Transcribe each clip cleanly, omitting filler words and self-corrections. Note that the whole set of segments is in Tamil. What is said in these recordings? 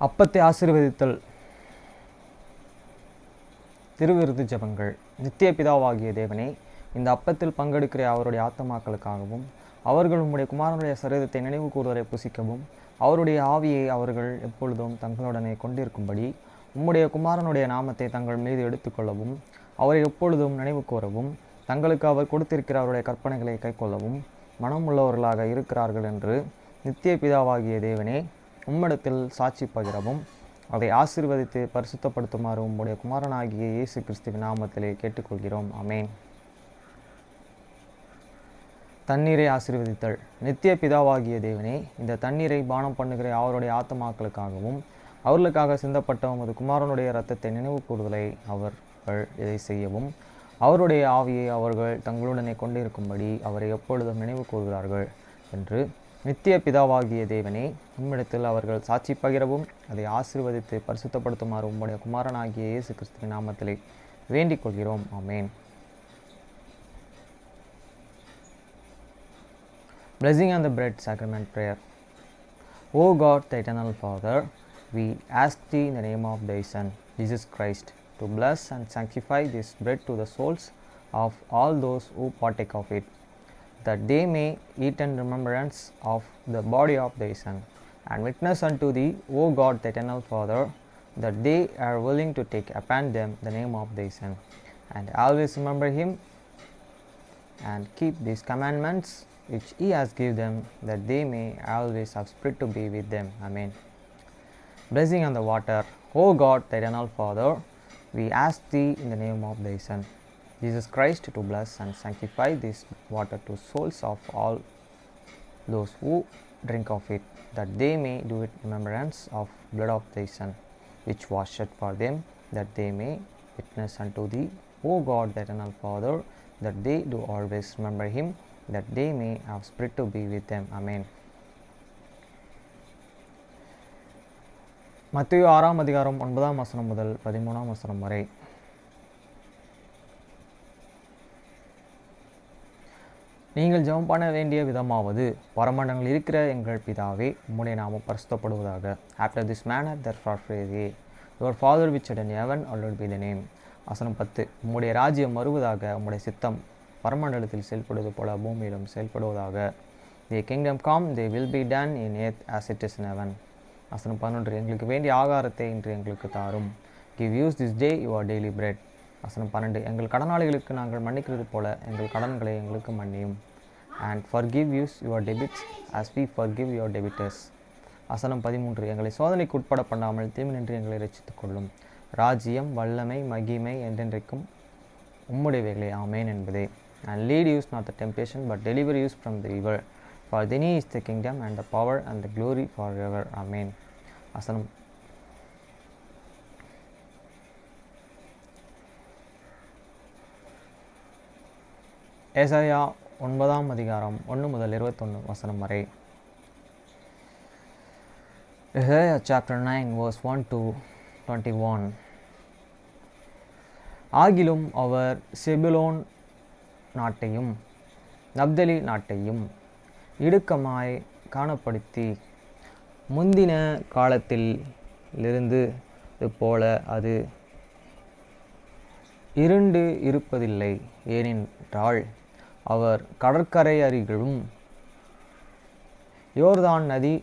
அப்பத்தை ஆசீர்வதித்தல். திருவிருது ஜெபங்கள். நித்திய பிதாவாகிய தேவனே, இந்த அப்பத்தில் பங்கெடுக்கிற அவருடைய ஆத்துமாக்களுக்காகவும் அவர்கள் உம்முடைய குமாரனுடைய சரீரத்தை நினைவு கூறுவதை புசிக்கவும் அவருடைய ஆவியை அவர்கள் எப்பொழுதும் தங்களுடனே கொண்டிருக்கும்படி உம்முடைய குமாரனுடைய நாமத்தை தங்கள் மீது எடுத்துக்கொள்ளவும் அவரை எப்பொழுதும் நினைவு கூறவும் தங்களுக்கு அவர் கொடுத்திருக்கிற அவருடைய கற்பனைகளை கைக்கொள்ளவும் மனம் உள்ளவர்களாக இருக்கிறார்கள் என்று நித்திய பிதாவாகிய தேவனே உம்மிடத்தில் சாட்சி பகிரவும் அதை ஆசீர்வதித்து பரிசுத்தப்படுத்துமாறு உம்முடைய குமாரனாகிய இயேசு கிறிஸ்துவின் நாமத்திலே கேட்டுக்கொள்கிறோம். ஆமேன். தண்ணீரை ஆசீர்வதித்தல். நித்திய பிதாவாகிய தேவனே, இந்த தண்ணீரை பானம் பண்ணுகிற அவருடைய ஆத்துமாக்களுக்காகவும் அவர்களுக்காக சிந்தப்பட்ட உமது குமாரனுடைய இரத்தத்தை நினைவு கூறுதலை அவர்கள் இதை செய்யவும் அவருடைய ஆவியை அவர்கள் தங்களுடனே கொண்டிருக்கும்படி அவரை எப்பொழுதும் நினைவு கூறுகிறார்கள் என்று நித்திய பிதாவாகிய தேவனே உம்மிடத்தில் அவர்கள் சாட்சி பகிரவும் அதை ஆசீர்வதித்து பரிசுத்தப்படுத்துமாறு உம்முடைய குமாரனாகிய இயேசு கிறிஸ்துவின் நாமத்திலே வேண்டிக் கொள்கிறோம். ஆமேன். Blessing on the bread sacrament prayer. O God, the eternal Father, we ask thee in the name of thy Son, Jesus Christ, to bless and sanctify this bread to the souls of all those who partake of it, that they may eat in remembrance of the body of thy Son, and witness unto thee, O God, the eternal Father, that they are willing to take upon them the name of thy Son, and always remember him, and keep these commandments which he has given them, that they may always have spirit to be with them. Amen. Blessing on the water. O God, the eternal Father, we ask thee in the name of thy Son, Jesus Christ, to bless and sanctify this water to souls of all those who drink of it, that they may do it in remembrance of blood of thy Son, which was shed for them, that they may witness unto thee, O God, the eternal Father, that they do always remember him, that they may have spirit to be with them. Amen. மத்தேயு 6 அதிகாரம் 9 முதல் 13 வரை. நீங்கள் ஜெபம் பண்ண வேண்டிய விதமாவது, பரமண்டலங்களில் இருக்கிற எங்கள் பிதாவே, உம்முடைய நாமம் பரிசுத்தப்படுவதாக. After this manner therefore pray ye, your Father which art in heaven, hallowed be thy name. வசனம் 10. உம்முடைய ராஜ்யம் வருவதாக, உம்முடைய சித்தம் பரமண்டலத்தில் செயல்படுவது போல பூமியிலும் செயல்படுவதாக. தி kingdom come, they will be done in earth as it is in heaven. வசனம் 11. எங்களுக்கு வேண்டிய ஆகாரத்தை இன்று எங்களுக்கு தாரும். give us this day your daily bread. வசனம் 12. எங்கள் கடனாளிகளுக்கு நாங்கள் மன்னிக்கிறது போல எங்கள் கடன்களை எங்களுக்கு மன்னியும். and forgive us your debits as we forgive your debtors. வசனம் 13. எங்களை சோதனைக்கு உட்பட பண்ணாமல் தீமையின்றி எங்களை ரட்சித்துக் கொள்ளும். ராஜ்யம், வல்லமை, மகிமை என்றென்றைக்கும் உம்முடையவைகளே. ஆமேன் என்பதே. and lead us not the temptation, but deliver us from the evil. For thine is the kingdom and the power and the glory forever. Amen. வசனம் ஏசாயா 9 அதிகாரம் 1 முதல் 21 வசனம் வரை. Isaiah chapter 9 verse 1 to 21. ஆகிலும் அவர் செபுலோன் நாட்டையும் நப்தலி நாட்டையும் இடுக்கமாய் காணப்படுத்தி முந்தின காலத்தில் இருந்து போல அது இருண்டு இருப்பதில்லை. ஏனென்றால் அவர் கடற்கரை அருகிலும் யோர்தான் நதி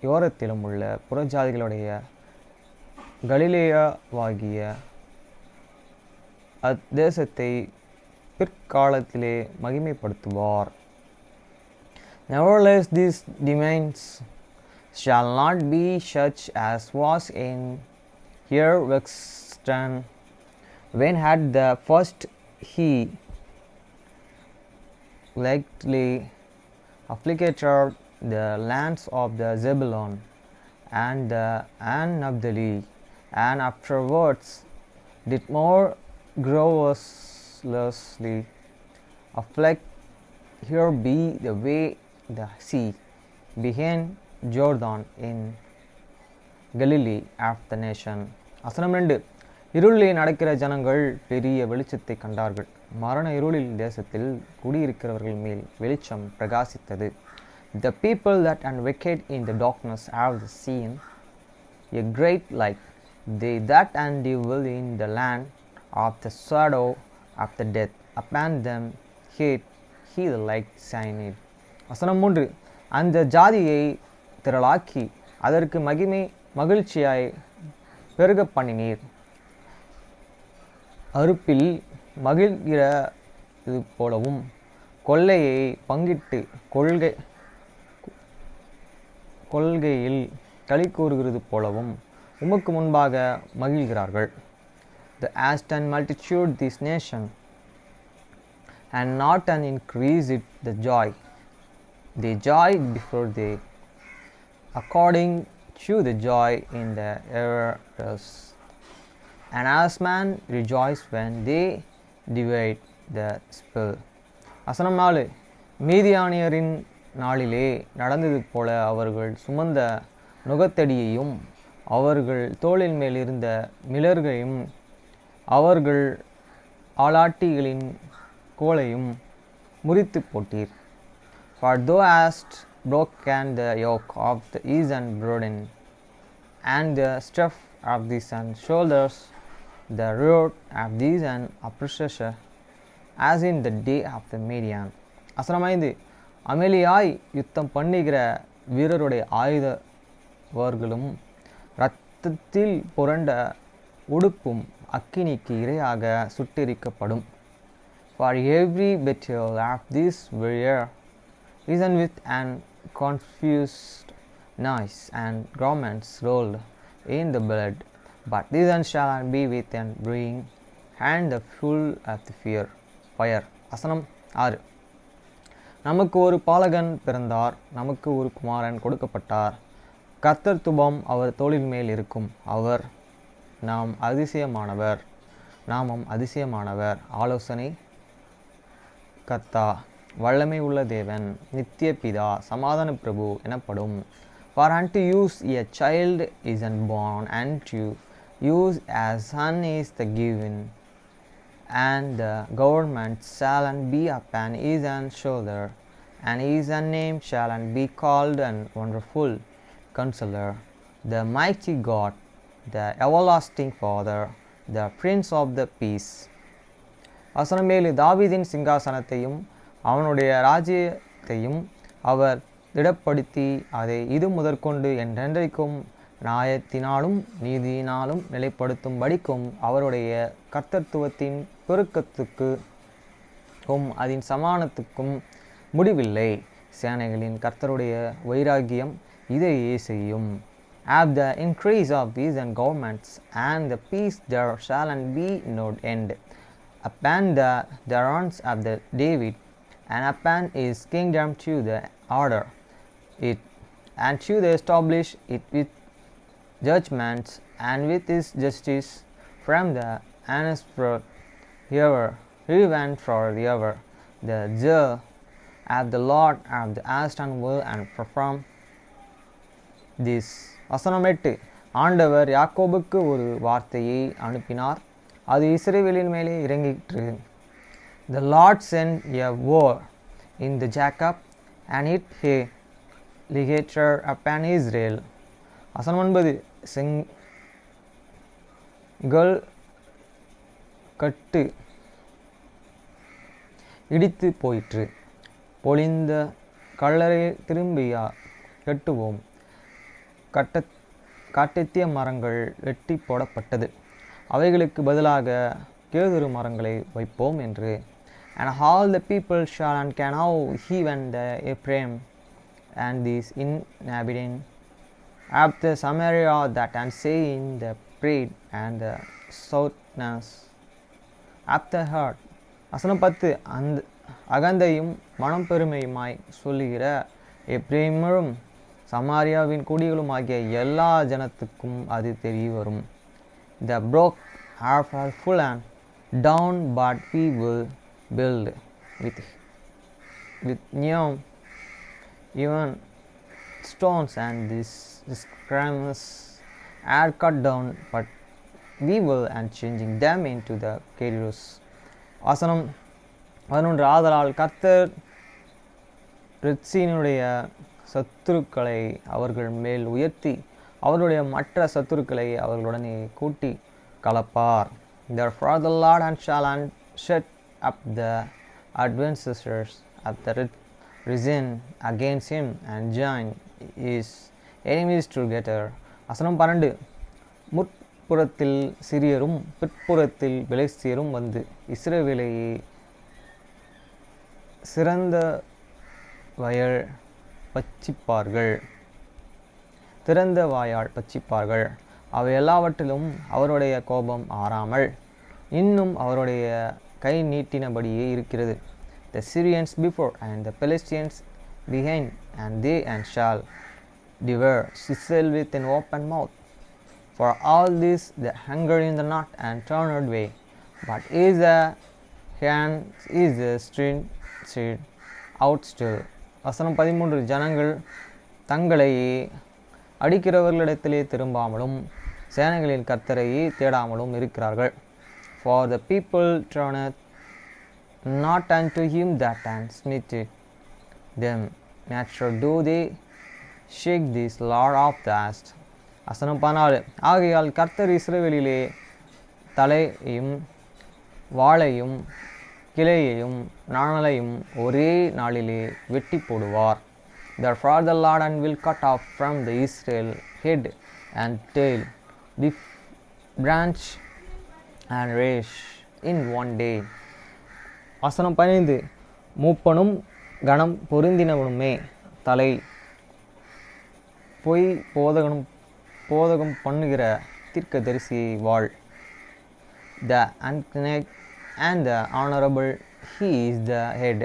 யோரத்திலும் உள்ள புறஜாதிகளுடைய கலிலேயாவாகிய அத்தேசத்தை பிற்காலத்திலே மகிமைப்படுத்துவார். Nevertheless, these demands shall not be such as was in Herwexton, when had the first he lately afflicted the lands of the Zebulun and Naphtali, and afterwards did more grievously afflict. Here be the way the sea behind Jordan in Galilee of the nation. வசனம் 2. இருளிலே நடக்கிற ஜனங்கள் பெரிய வெளிச்சத்தை கண்டார்கள். மரண இருளில் தேசத்தில் குடியிருக்கிறவர்கள் மேல் வெளிச்சம் பிரகாசித்தது. The people that are wicked in the darkness have seen a great light. They that dwell in the land of the shadow of the death, upon them hate he the light shined. வசனம் 3. அந்த ஜாதியை திரளாக்கி அதற்கு மகிழ்ச்சியாய் பெருக பண்ணினீர். அறுப்பில் மகிழ்கிறது போலவும் கொள்ளையை பங்கிட்டு கொள்கையில் களி கூறுகிறது போலவும் உமக்கு முன்பாக மகிழ்கிறார்கள். The hast and multitude this nation, and not an increase it the joy. They joy before they, according to the joy in the errors. And as man rejoice when they divide the spoil. வசனம் 4. மீதியானியரின் நாளிலே நடந்தது போல அவர்கள் சுமந்த நுகத்தடியையும் அவர்கள் தோளின் மேல் இருந்த மிளர்களையும் அவர்கள் ஆளாட்டிகளின் கோலையும் முறித்து போட்டீர். For thou hast broken the yoke of the eastern burden, and the staff of the sun's shoulders, the rod of these and oppressor, as in the day of the Midian. வசனம் 5. அமளியாய் யுத்தம் பண்ணுகிற வீரருடைய ஆயுதவர்களும் இரத்தத்தில் புரண்ட உடுப்பும் அக்கினிக்கு இரையாக சுட்டெரிக்கப்படும். For every battle of this warrior is with an confused noise, and garments rolled in the blood. But this shall be with an brewing, and the full of the fire. வசனம் 6. நமக்கு ஒரு பாலகன் பிறந்தார், நமக்கு ஒரு குமாரன் கொடுக்கப்பட்டார். கர்த்தர் துபம் அவர் தோளின் மேல் இருக்கும். அவர் நாமம் அதிசயமானவர், ஆலோசனை கர்த்தா, வல்லமை உள்ள தேவன், நித்திய பிதா, சமாதான பிரபு எனப்படும். For unto you a child is born, and to you a son is the given, and the government shall be upon his shoulder, and his name shall be called a Wonderful Counselor, the Mighty God, the Everlasting Father, the Prince of the Peace. வசனம் 7. தாவீதின் சிங்காசனத்தையும் அவனுடைய ராஜ்யத்தையும் அவர் திடப்படுத்தி அதை இது முதற்கொண்டு என்றென்றைக்கும் நியாயத்தினாலும் நீதியினாலும் நிலைப்படுத்தும்படிக்கும் அவருடைய கர்த்தத்துவத்தின் பெருக்கத்துக்கும் அதன் சமானத்துக்கும் முடிவில்லை. சேனைகளின் கர்த்தருடைய வைராகியம் இதையே செய்யும். At the increase of these and governments and the peace there shall be no end, upon the thrones of the David, and upon his kingdom to the order it, and to the establish it with judgments and with his justice from the henceforth ever, even forever. The zeal of the Lord of the Aston will and perform this. வசனம் 8. ஆண்டவர் யாக்கோபுக்கு ஒரு வார்த்தையை அனுப்பினார், அது இஸ்ரவேலின் மேலே இறங்கிற்று. The Lord sent a word in the Jacob, and it a ligature upon Israel. வசனம் 9. செங்கல் கட்டு இடித்து போயிற்று, பொழிந்த கல்லறை திரும்பியா கட்டுவோம், காட்டெத்திய மரங்கள் வெட்டி போடப்பட்டது, அவைகளுக்கு பதிலாக கேதுரு மரங்களை வைப்போம் என்று. And all the people shall and can now even the Ephraim and these inhabiting after Samaria that and say in the pride and the softness after heart. வசனம் 10. அந்த அகந்தையும் மனம் பெருமையுமாய் சொல்லுகிற எப்ரேமும் சமாரியாவின் குடிகளும் ஆகிய எல்லா ஜனத்துக்கும் அது தெரிய வரும். The broke are full and down, but we will build with new even stones, and these cranes are cut down, but we will and changing them into the carriers. வசனம் 11. ஆதலால் கர்த்தர் ரெத்சீனுடைய சத்துருக்களை அவர்கள் மேல் உயர்த்தி அவருடைய மற்ற சத்துருக்களை அவர்களுடனே கூட்டி கலப்பார். Therefore the Lord and shall shut up the adversaries of the risen against him and join his enemies together. வசனம் 12. முற்புறத்தில் சிரியரும் பிற்புறத்தில் பெலிஸ்தியரும் வந்து இஸ்ரவேலை சிறந்த வயல் பட்சிப்பார்கள், திறந்த வாயால் பட்சிப்பார்கள். அவை எல்லாவற்றிலும் அவருடைய கோபம் ஆறாமல் இன்னும் அவருடைய கை நீட்டினபடியே இருக்கிறது. The Syrians before and the Philistines behind, and they and shall devour Israel with an open mouth. For all this the hunger in the north and turned away, but is a hand is a string out still. வசனம் 13. ஜனங்கள் தங்களை அடிக்கிறவர்களிடத்திலே திரும்பாமலும் சேனைகளின் கர்த்தரையே தேடாமலும் இருக்கிறார்கள். For the people turneth not unto him that and smiteth them, neither do they shake this Lord of the host. வசனம் 14. ஆகையால் கர்த்தர் இஸ்ரவேலிலே தலையையும் வாளையும் கிளையையும் நாணலையும் ஒரே நாளிலே வெட்டி போடுவார். Therefore the Lord and will cut off from the Israel head and tail, the branch and rash in one day. வசனம் 15. மூப்பனும் கணம் பொருந்தினவனுமே தலை பொய் போதகம் பண்ணுகிற தீர்க்கதரிசியை வாழ். The unconnect and the honorable he is the head,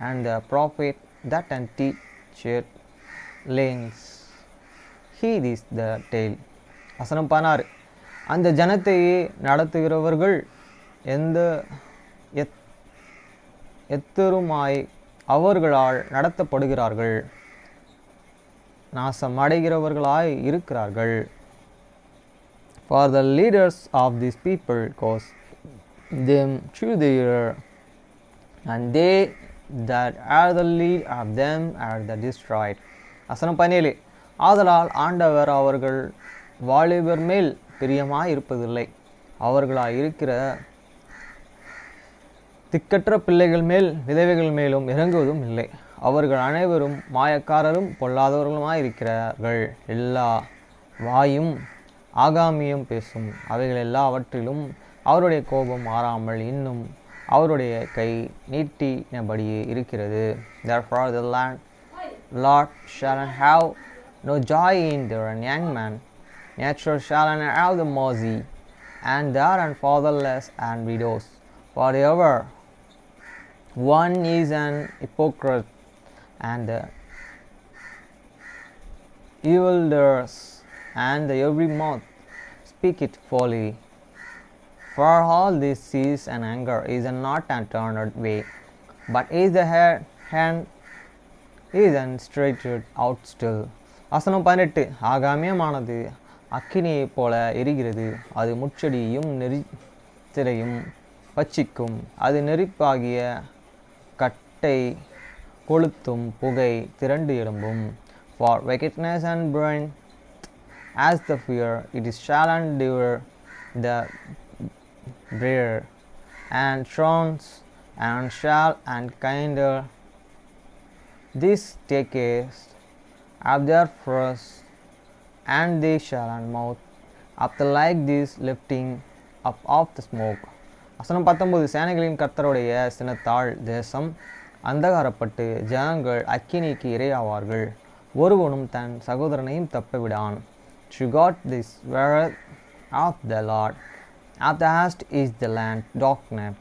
and the prophet that and teacher links he is the tail. வசனம் 16. அந்த ஜனத்தையே நடத்துகிறவர்கள் எத்தருமாய் அவர்களால் நடத்தப்படுகிறார்கள், நாசமடைகிறவர்களாய் இருக்கிறார்கள். For the leaders of these people cause them through the year, and they that are the lead of them are the destroyed. வசனம் 17. ஆதலால் ஆண்டவர் அவர்கள் வாலிபர் மேல் பிரியமாய் இருப்பதில்லை, அவர்களாய் இருக்கிற திக்கற்ற பிள்ளைகள் மேல் விதவைகள் மேலும் இறங்குவதும் இல்லை. அவர்கள் அனைவரும் மாயக்காரரும் பொல்லாதவர்களுமாய் இருக்கிறார்கள். எல்லா வாயும் ஆகாமியம் பேசும், அவைகள் எல்லாவற்றிலும் அவருடைய கோபம் மாறாமல் இன்னும் அவருடைய கை நீட்டினபடியே இருக்கிறது. Therefore the Lord shall have no joy in their young man, neither shall have the mercy, and their and fatherless and widows. Forever one is an hypocrite, and the evildoers, and the every mouth speaketh folly. For all this cease and anger is not turned away, but is the hand is straightened out still. வசனம் 18. ஆகாமியமானது அக்கினியைப் போல எரிகிறது, அது முச்செடியும் நெரிச்சிலையும் பட்சிக்கும், அது நெருப்பாகிய கட்டை கொளுத்தும் புகை திரண்டு எழும்பும். For wickedness and burn as the fear, it is shall endure the brear and thrones and shall and kinder. This taketh of their first, and they shall and mouth up the like this lifting up of the smoke. வசனம் 19. சேனைகளின் கர்த்தருடைய சினத்தால் தேசம் அந்தகாரப்பட்டு ஜனங்கள் அக்கினிக்கு இரையாவார்கள், ஒருவனும் தன் சகோதரனையும் தப்பவிடான். To God this word of the Lord of the host is the land darkness,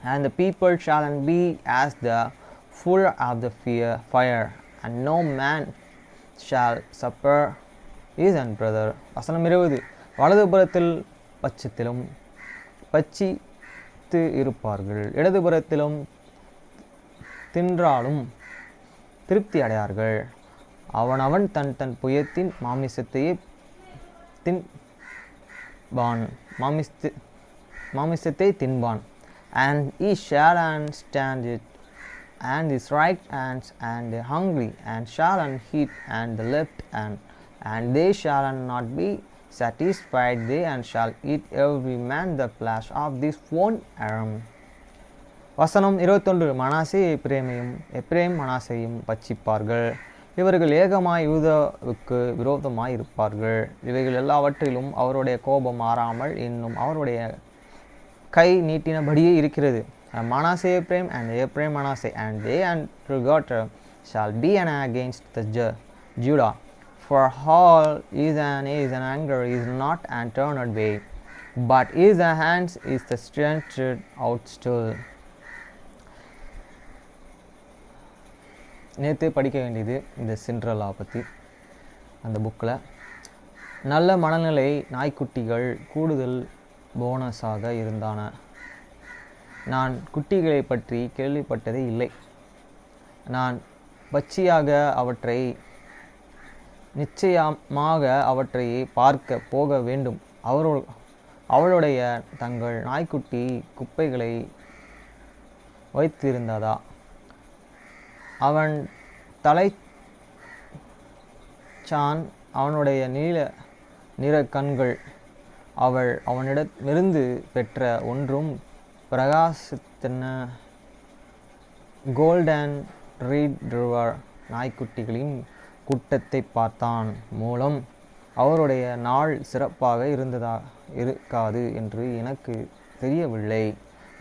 and the people shall be as the full of the fire, and no man shall supper his own brother. வசனம் 20. வலதுபுறத்தில் பட்சத்திலும் பட்சித்து இருப்பார்கள், இடதுபுறத்திலும் தின்றாலும் திருப்தி அடையார்கள். அவனவன் தன் தன் புயத்தின் மாமிசத்தையே மாமிசத்தை தின்பான். And he shall and stand it, and his right hands and the hungry, and shall and eat, and the left and they shall not be satisfied, they and shall eat every man the flesh of this one arm. வசனம் 21. மனாசே எப்ரேமையும் எப்ரேம் மனாசையும் பட்சிப்பார்கள், இவர்கள் ஏகமாய் யூதாவுக்கு விரோதமாய் இருப்பார்கள். இவைகள் எல்லாவற்றிலும் அவருடைய கோபம் மாறாமல் இன்னும் அவருடைய கை நீட்டினபடியே இருக்கிறது. Manasseh Ephraim and Ephraim Manasseh, and they and Rugotter shall be an against the Judah. For all is an anger is not and turned away, but is the hands is the stretched out still. நேற்று படிக்க வேண்டியது இந்த சிண்ட்ரலா பற்றி அந்த புக்கில். நல்ல மனநிலை நாய்க்குட்டிகள் கூடுதல் போனஸாக இருந்தான. நான் குட்டிகளை பற்றி கேள்விப்பட்டதே இல்லை. நான் பட்சியாக அவற்றை நிச்சயமாக அவற்றை பார்க்க போக வேண்டும். அவளுடைய தங்கள் நாய்க்குட்டி குப்பைகளை வைத்திருந்ததா? அவன் தலைச்சான், அவனுடைய நிற கண்கள், அவள் அவனிடமிருந்து பெற்ற ஒன்றும் பிரகாசித்தன. கோல்டன் ரீட்ரிவர் நாய்க்குட்டிகளின் கூட்டத்தை பார்த்தான் மூலம் அவருடைய நாள் சிறப்பாக இருக்காது என்று எனக்கு தெரியவில்லை.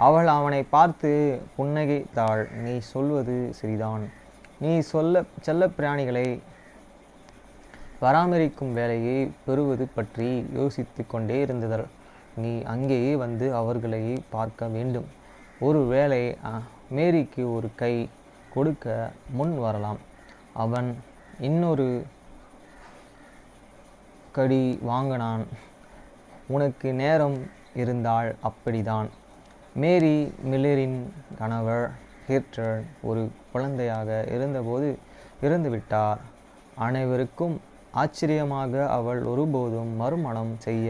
அவள் அவனை பார்த்து புன்னகைத்தாள். நீ சொல்வது சரிதான். நீ செல்ல பிராணிகளை பராமரிக்கும் வேலையை பெறுவது பற்றி யோசித்து கொண்டே இருந்ததால் நீ அங்கேயே வந்து அவர்களை பார்க்க வேண்டும். ஒரு வேளை மேரிக்கு ஒரு கை கொடுக்க முன் வரலாம். அவன் இன்னொரு கடி வாங்கினான். உனக்கு நேரம் இருந்தால் அப்படிதான். மேரி மில்லரின் கணவர் ஹிர்டர் ஒரு குழந்தையாக இருந்தபோது இறந்துவிட்டார். அனைவருக்கும் ஆச்சரியமாக அவள் ஒருபோதும் மறுமணம் செய்ய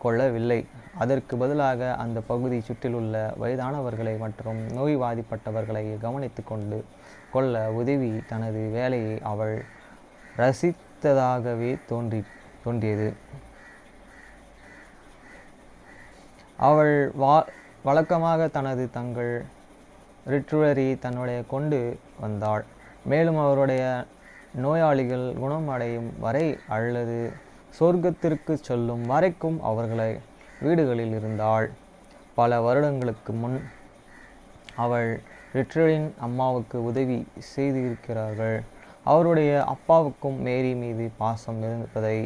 கொள்ளவில்லை. அதற்கு பதிலாக அந்த பகுதி சுற்றிலுள்ள வயதானவர்களை மற்றும் நோய்வாதிப்பட்டவர்களை கவனித்து கொள்ள உதவி தனது வேலையை அவள் ரசித்ததாகவே தோன்றியது. அவள் வழக்கமாக தனது தங்கள் ரிட்ருவரி தன்னுடைய கொண்டு வந்தாள். மேலும் அவருடைய நோயாளிகள் குணமடையும் வரை அல்லது சொர்க்கத்திற்கு சொல்லும் வரைக்கும் அவர்களை வீடுகளில் இருந்தாள். பல வருடங்களுக்கு முன் அவள் ரிட்ருவரின் அம்மாவுக்கு உதவி செய்திருக்கிறார்கள். அவருடைய அப்பாவுக்கும் மேரி மீது பாசம் இருப்பதை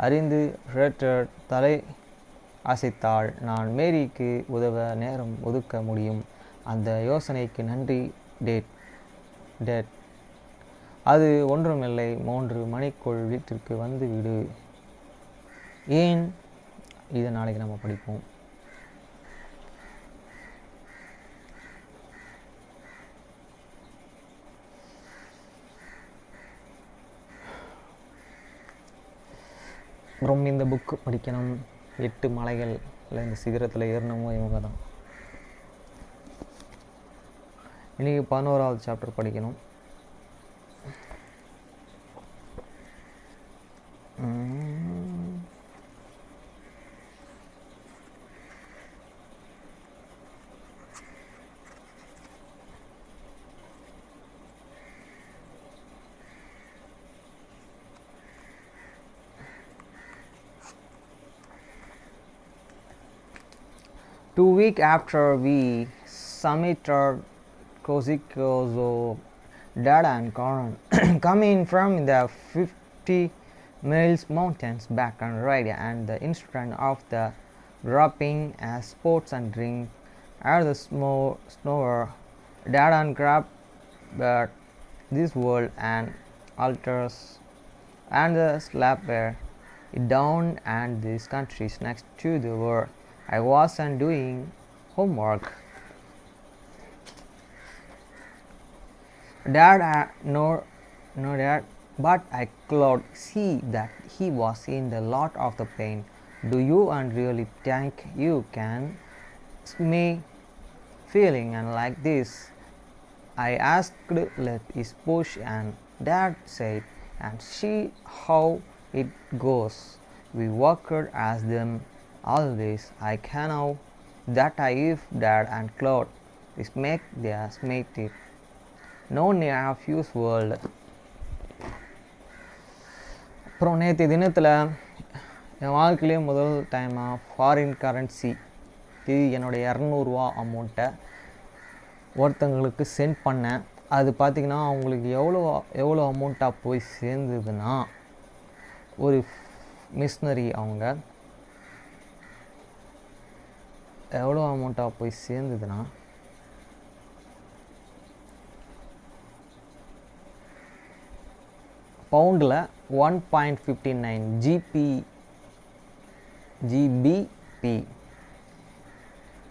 அறிந்து ரிட்ரர் தலை அசைத்தாள். நான் மேரிக்கு உதவ நேரம் ஒதுக்க முடியும். அந்த யோசனைக்கு நன்றி டேட். அது ஒன்றுமில்லை. 3 மணிக்குள் வீட்டிற்கு வந்து விடு. ஏன்? இதை நாளைக்கு நம்ம படிப்போம். அப்புறம் இந்த புக்கு படிக்கணும். 8 மலைகள் இந்த சிகரத்தில் ஏறணுமோ இவங்க தான். இன்றைக்கி 11வது சாப்டர் படிக்கணும். Two weeks after we submitted Koshikozo, Dad and Karan coming from the 50 miles mountains back and ride, and the instant of the dropping as sports and drink at the snower, Dad and grabbed this world and altars and the slapper it down and these countries next to the world. I wasn't doing homework. Dad, no Dad, but I could see that he was in a lot of the pain. Do you and really think you can me feeling and like this? I asked. Let his push, and Dad said, and see how it goes. We worked as them always. I can now that I if dad and cloud. This make their smate it. No near fuse world. அப்புறம் நேற்று தினத்தில் என் வாழ்க்கையிலே முதல் டைமாக ஃபாரின் கரன்சி இது என்னுடைய 200 அமௌண்ட்டை ஒருத்தங்களுக்கு சென்ட் பண்ணேன். அது பார்த்திங்கன்னா அவங்களுக்கு எவ்வளோ அமௌண்ட்டாக போய் சேர்ந்ததுன்னா, ஒரு மிஷினரி அவங்க எவ்வளோ அமௌண்ட்டாக போய் சேர்ந்ததுன்னா பவுண்டில் 1.59 ஜிபிபி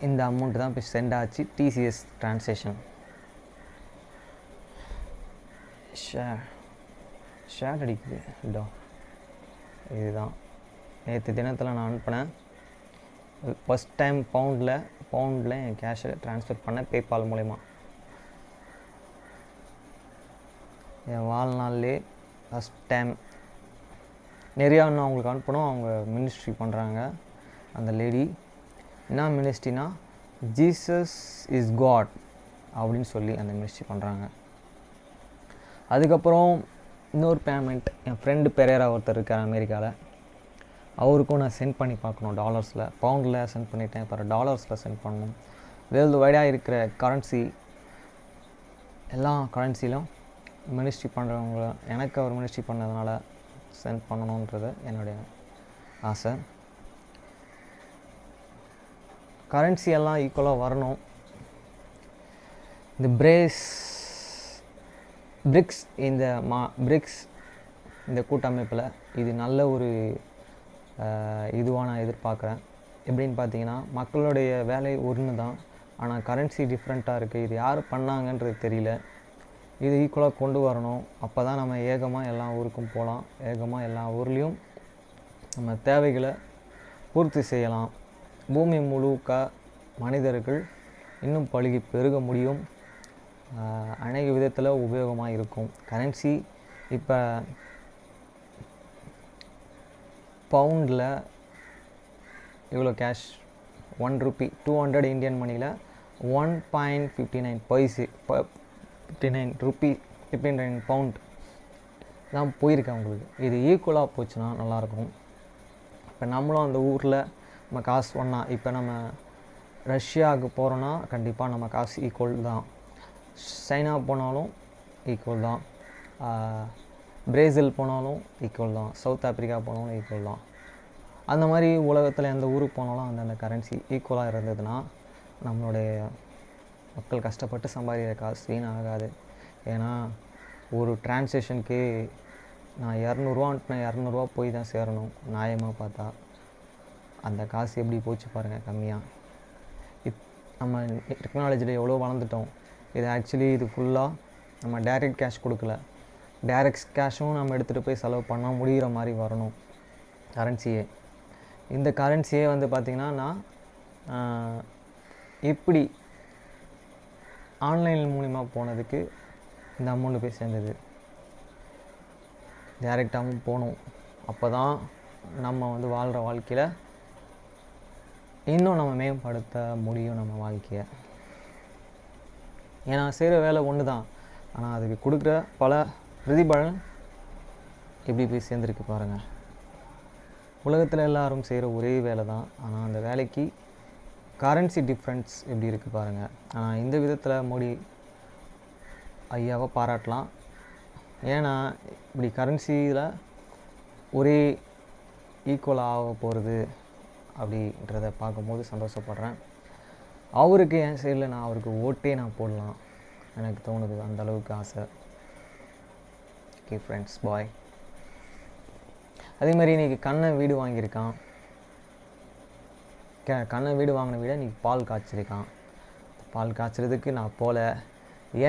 இந்த அமௌண்ட் தான் இப்போ சென்ட் ஆச்சு. டிசிஎஸ் ட்ரான்ஸேக்ஷன். ஷேர் அடிக்குது இதோ இதுதான் நேற்று தினத்தில் நான் அனுப்பினேன். ஃபஸ்ட் டைம் பவுண்டில் என் கேஷை ட்ரான்ஸ்ஃபர் பண்ண பேபால் மூலயமா. என் வாழ்நாள்லே ஃபஸ்ட் டைம். நிறையா இன்னும் அவங்களுக்கு அனுப்பணும். அவங்க மினிஸ்ட்ரி பண்ணுறாங்க. அந்த லேடி என்ன மினிஸ்ட்ரினா ஜீசஸ் இஸ் காட் அப்படின்னு சொல்லி அந்த மினிஸ்ட்ரி பண்ணுறாங்க. அதுக்கப்புறம் இன்னொரு பேமெண்ட் என் ஃப்ரெண்டு பெரேரா ஒருத்தர் இருக்கார் அமெரிக்காவில். அவருக்கும் நான் சென்ட் பண்ணி பார்க்கணும். டாலர்ஸில், பவுண்டில் சென்ட் பண்ணிட்டேன். இப்போ டாலர்ஸில் சென்ட் பண்ணணும். வேர்ல்டு வைடாக இருக்கிற கரன்சி எல்லா கரன்சிலும் மினிஸ்ட்ரி பண்ணுறவங்க எனக்கு அவர் மினிஸ்ட்ரி பண்ணதுனால சென்ட் பண்ணணுன்றது என்னுடைய ஆசை. கரன்சி எல்லாம் ஈக்குவலாக வரணும். இந்த பிரிக்ஸ் இந்த கூட்டமைப்பில் இது நல்ல ஒரு இதுவாக நான் எதிர்பார்க்குறேன். எப்படின்னு பார்த்தீங்கன்னா, மக்களுடைய வேலை ஒன்று தான், ஆனால் கரன்சி டிஃப்ரெண்ட்டாக இருக்குது. இது யார் பண்ணாங்கன்றது தெரியல. இது ஈக்குவலாக கொண்டு வரணும். அப்போ தான் நம்ம ஏகமாக எல்லா ஊருக்கும் போகலாம். ஏகமாக எல்லா ஊர்லேயும் நம்ம தேவைகளை பூர்த்தி செய்யலாம். பூமி முழுக்க மனிதர்கள் இன்னும் பழுகி பெருக முடியும். அநேக விதத்தில் உபயோகமாக இருக்கும். கரன்சி இப்போ பவுண்டில் இவ்வளோ கேஷ் 1 ரூபி 200 இந்தியன் மணியில் 1.59 பைசே 59 ரூபி 59 பவுண்ட் தான் போயிருக்கேன் உங்களுக்கு. இது ஈக்குவலாக போச்சுன்னா நல்லாயிருக்கும். இப்போ நம்மளும் அந்த ஊரில் நம்ம காசு ஒன்றா, இப்போ நம்ம ரஷ்யாவுக்கு போகிறோன்னா கண்டிப்பாக நம்ம காசு ஈக்குவல் தான். சைனா போனாலும் ஈக்குவல் தான். பிரேசில் போனாலும் ஈக்குவல் தான். சவுத் ஆப்பிரிக்கா போனாலும் ஈக்குவல் தான். அந்த மாதிரி உலகத்தில் எந்த ஊருக்கு போனாலும் அந்தந்த கரன்சி ஈக்குவலாக இருந்ததுன்னா நம்மளுடைய மக்கள் கஷ்டப்பட்டு சம்பாதிக்கிற காசு வீணாகாது. ஏன்னா ஒரு டிரான்சேக்ஷனுக்கு நான் 200 அனுப்பினா 200 போய் தான் சேரணும். நியாயமாக பார்த்தா அந்த காசு எப்படி போச்சு பாருங்கள், கம்மியாக. நம்ம டெக்னாலஜியில் எவ்வளோ வளர்ந்துட்டோம். இது ஆக்சுவலி இது ஃபுல்லாக நம்ம டைரெக்ட் கேஷ் கொடுக்கல. டைரெக்ட் கேஷும் நம்ம எடுத்துகிட்டு போய் செலவு பண்ணால் முடிகிற மாதிரி வரணும் கரன்சியே. இந்த கரன்சியே வந்து பார்த்திங்கன்னா நான் எப்படி ஆன்லைன் மூலிமா போனதுக்கு இந்த அமௌண்ட்டு போய் சேர்ந்தது. டைரெக்டாகவும் போகணும். அப்போ தான் நம்ம வந்து வாழ்கிற வாழ்க்கையில் இன்னும் நம்ம மேம்படுத்த முடியும் நம்ம வாழ்க்கையை. ஏன்னா செய்கிற வேலை ஒன்று தான், ஆனால் அதுக்கு கொடுக்குற பல பிரதிபலன் எப்படி போய் சேர்ந்துருக்கு பாருங்கள். உலகத்தில் எல்லோரும் செய்கிற ஒரே வேலை தான், ஆனால் அந்த வேலைக்கு கரன்சி டிஃப்ரென்ஸ் எப்படி இருக்குது பாருங்கள். ஆனால் இந்த விதத்தில் மோடி ஐயாவை பாராட்டலாம். ஏன்னா இப்படி கரன்சியில் ஒரே ஈக்குவலாக ஆக போகிறது அப்படின்றத பார்க்கும்போது சந்தோஷப்படுறேன். அவருக்கு என் சைடில் நான் அவருக்கு ஓட்டே நான் போடலாம் எனக்கு தோணுது. அந்தளவுக்கு ஆசை. ஓகே ஃப்ரெண்ட்ஸ், பாய். அதே மாதிரி இன்றைக்கி கண்ணை வீடு வாங்கியிருக்கான். கண்ணை வீடு வாங்கின வீட இன்றைக்கி பால் காய்ச்சிருக்கான். பால் காய்ச்சறதுக்கு நான் போகல.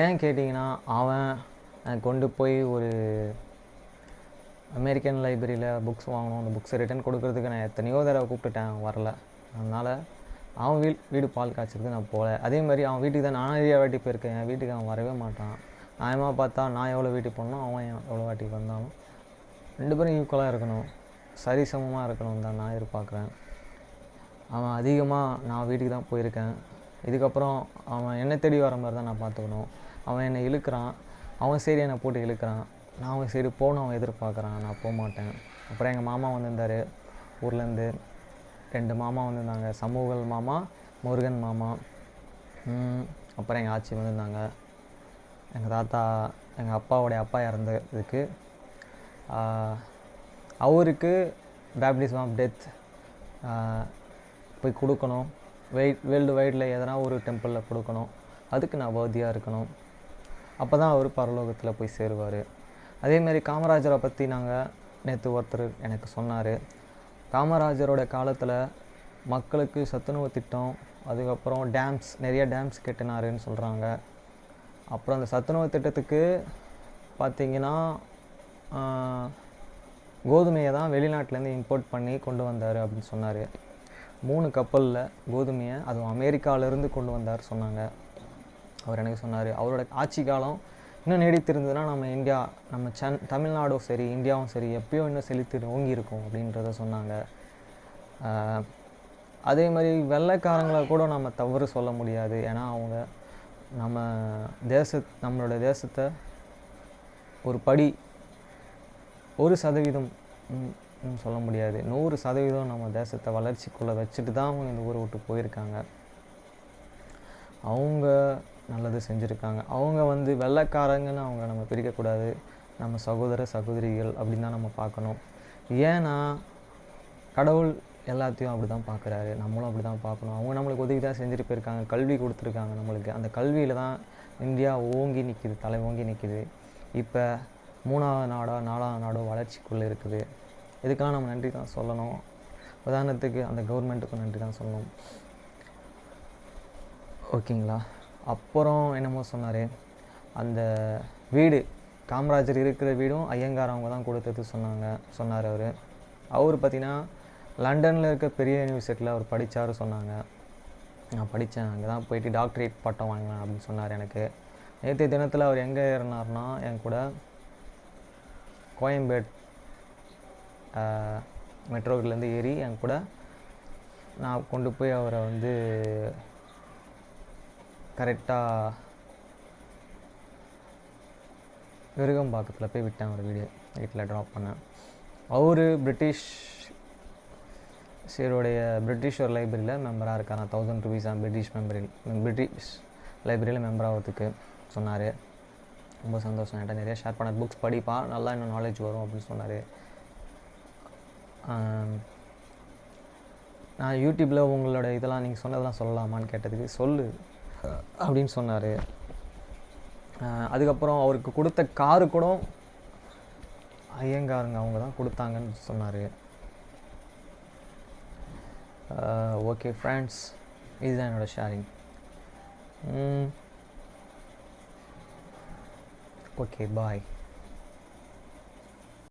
ஏன் கேட்டிங்கன்னா, அவன் கொண்டு போய் ஒரு அமெரிக்கன் லைப்ரரியில் புக்ஸ் வாங்கணும். அந்த புக்ஸை ரிட்டன் கொடுக்கறதுக்கு நான் எத்தனையோ தடவை கூப்பிட்டுட்டேன், வரல. அதனால் அவன் வீடு பால் காய்ச்சறதுக்கு நான் போகல. அதே மாதிரி அவன் வீட்டுக்கு தான் நான் நிறைய வாட்டி போயிருக்கேன். என் வீட்டுக்கு அவன் வரவே மாட்டான். நியாயமாக பார்த்தா நான் எவ்வளோ வீட்டுக்கு போனோம், அவன் எவ்வளோ வாட்டிக்கு வந்தாலும் 2 பேரும் ஈக்குவலாக இருக்கணும், சரிசமமாக இருக்கணும் தான் நான் எதிர்பார்க்குறேன். அவன் அதிகமாக நான் வீட்டுக்கு தான் போயிருக்கேன். இதுக்கப்புறம் அவன் என்னை தேடி வர மாதிரி தான் நான் பார்த்துக்கணும். அவன் என்னை இழுக்கிறான், அவன் சைடு என்னை போட்டு இழுக்கிறான், நான் அவன் சைடு போகணும் அவன் எதிர்பார்க்குறான், நான் போக மாட்டேன். அப்புறம் எங்கள் மாமா வந்திருந்தார் ஊர்லேருந்து. 2 மாமா வந்திருந்தாங்க, சமூகல் மாமா, முருகன் மாமா. அப்புறம் எங்கள் ஆச்சி வந்திருந்தாங்க. எங்கள் தாத்தா, எங்கள் அப்பாவுடைய அப்பா இறந்ததுக்கு அவருக்கு பேப்டிசம் ஆஃப் டெத் போய் கொடுக்கணும். வேர்ல்டு வைடில் எதனா ஒரு டெம்பிளில் கொடுக்கணும். அதுக்கு நான் வர்தியாக இருக்கணும். அப்போ தான் அவர் பரலோகத்தில் போய் சேருவார். அதேமாரி காமராஜரை பற்றி நாங்கள் நேற்று ஒருத்தர் எனக்கு சொன்னார். காமராஜரோட காலத்தில் மக்களுக்கு சத்துணவு திட்டம், அதுக்கப்புறம் டேம்ஸ், நிறைய டேம்ஸ் கட்டினாருன்னு சொல்கிறாங்க. அப்புறம் அந்த சத்துணவு திட்டத்துக்கு பார்த்திங்கன்னா கோதுமையை தான் வெளிநாட்டிலேருந்து இம்போர்ட் பண்ணி கொண்டு வந்தார் அப்படின்னு சொன்னார். 3 கப்பலில் கோதுமையை, அதுவும் அமெரிக்காவிலேருந்து கொண்டு வந்தார் சொன்னாங்க. அவர் எனக்கு சொன்னார். அவரோட ஆட்சி காலம் இன்னும் நீடித்திருந்ததுன்னா நம்ம இந்தியா, நம்ம தமிழ்நாடும் சரி இந்தியாவும் சரி எப்பயோ இன்னும் செழித்து ஓங்கியிருக்கும் அப்படின்றத சொன்னாங்க. அதே மாதிரி வெள்ளைக்காரங்களை கூட நம்ம தவறு சொல்ல முடியாது. ஏன்னா அவங்க நம்மளோட தேசத்தை ஒரு படி 1% சொல்ல முடியாது, 100% நம்ம தேசத்தை வளர்ச்சிக்குள்ளே வச்சுட்டு தான் அவங்க இந்த ஊரை விட்டு போயிருக்காங்க. அவங்க நல்லது செஞ்சுருக்காங்க. அவங்க வெள்ளைக்காரங்கன்னு அவங்க நம்ம பிரிக்கக்கூடாது. நம்ம சகோதர சகோதரிகள் அப்படின்னு தான் நம்ம பார்க்கணும். ஏன்னா கடவுள் எல்லாத்தையும் அப்படி தான் பார்க்குறாரு, நம்மளும் அப்படி தான் பார்க்கணும். அவங்க நம்மளுக்கு உதவி தான் செஞ்சுட்டு போயிருக்காங்க, கல்வி கொடுத்துருக்காங்க நம்மளுக்கு. அந்த கல்வியில் தான் இந்தியா ஓங்கி நிற்கிது, தலை ஓங்கி நிற்கிது. இப்போ 3வது நாடோ 4வது நாடோ வளர்ச்சிக்குள்ளே இருக்குது. இதுக்கெல்லாம் நம்ம நன்றி தான் சொல்லணும். உதாரணத்துக்கு அந்த கவர்மெண்ட்டுக்கும் நன்றி தான் சொல்லணும். ஓகேங்களா? அப்புறம் என்னமோ சொன்னார், அந்த வீடு காமராஜர் இருக்கிற வீடும் ஐயங்கார் அவங்க தான் கொடுத்தது சொன்னார் அவர் பார்த்திங்கன்னா லண்டனில் இருக்க பெரிய யூனிவர்சிட்டியில் அவர் படித்தார் சொன்னாங்க. நான் படித்தேன், அங்கே தான் போயிட்டு டாக்டரேட் பட்டம் வாங்கினேன் அப்படின்னு சொன்னார் எனக்கு. நேற்றைய தினத்தில் அவர் எங்கே ஏறினார்னா என் கூட கோயம்பேடு மெட்ரோலேருந்து ஏறி என் கூட நான் கொண்டு போய் அவரை கரெக்டாக விருகம்பாக்கத்தில் போய் விட்டேன். ஒரு வீட்டில் ட்ராப் பண்ணேன். அவர் பிரிட்டிஷ் ஒரு லைப்ரரியில் மெம்பராக இருக்கார். 1000 rupees பிரிட்டிஷ் லைப்ரரியில் மெம்பர் ஆகிறதுக்கு சொன்னார். ரொம்ப சந்தோஷம். என்கிட்ட நிறைய ஷேர் பண்ண, புக்ஸ் படிப்பா, நல்லா இன்னும் நாலேஜ் வரும் அப்படின்னு சொன்னார். நான் யூடியூப்பில் உங்களோட இதெல்லாம் நீங்கள் சொன்னதெல்லாம் சொல்லலாமான்னு கேட்டதுக்கு சொல்லு அப்படின்னு சொன்னார். அதுக்கப்புறம் அவருக்கு கொடுத்த காரு கூட ஐயங்காருங்க அவங்க தான் கொடுத்தாங்கன்னு சொன்னார். ஓகே ஃப்ரெண்ட்ஸ், இதுதான் என்னோடய ஷேரிங். ஓகே, பாய்.